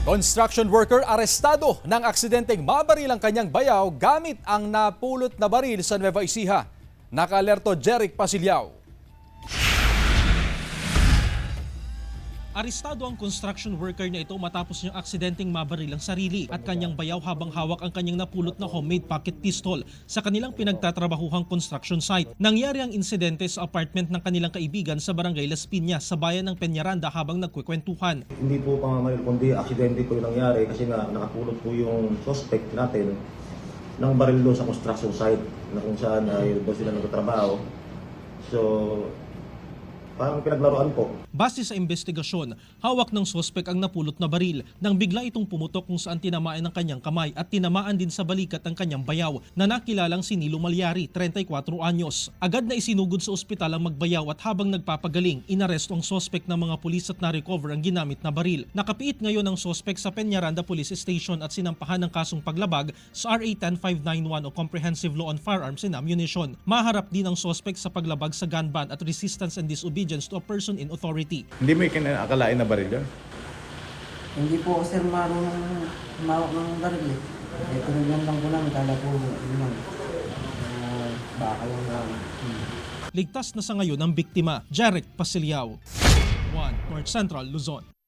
Construction worker arestado ng aksidenteng mabaril ang kanyang bayaw gamit ang napulot na baril sa Nueva Ecija. Naka-alerto Jeric Pasilyao. Arestado ang construction worker na ito matapos niyang aksidenteng mabaril ang sarili at kanyang bayaw habang hawak ang kanyang napulot na homemade pocket pistol sa kanilang pinagtatrabahuhang construction site. Nangyari ang insidente sa apartment ng kanilang kaibigan sa barangay Las Piñas sa bayan ng Peñaranda habang nagkukwentuhan. Hindi po pamamaril kundi aksidente po yung nangyari kasi nga nakapulot po yung suspect natin ng baril doon sa construction site na kung saan ay doon sila nagtatrabaho. So, parang pinaglaruan po. Base sa investigasyon, hawak ng sospek ang napulot na baril nang bigla itong pumutok kung saan tinamaan ng kanyang kamay at tinamaan din sa balikat ang kanyang bayaw na nakilalang si Nilo Malyari, 34 anyos. Agad na isinugod sa ospital ang magbayaw at habang nagpapagaling, inaresto ang sospek ng mga pulis at na-recover ang ginamit na baril. Nakapiit ngayon ang sospek sa Peñaranda Police Station at sinampahan ng kasong paglabag sa RA 10591 o Comprehensive Law on Firearms and Ammunition. Maharap din ang sospek sa paglabag sa gun ban at resistance and disobedience to a person in authority. Hindi mo akalain na baril yun? Hindi po sir marunong humawak ng baril eh. Tinignan lang po namin, kala po yun baka yung Ligtas na sa ngayon ang biktima, Jeric Pasilyao, 1 North Central, Luzon.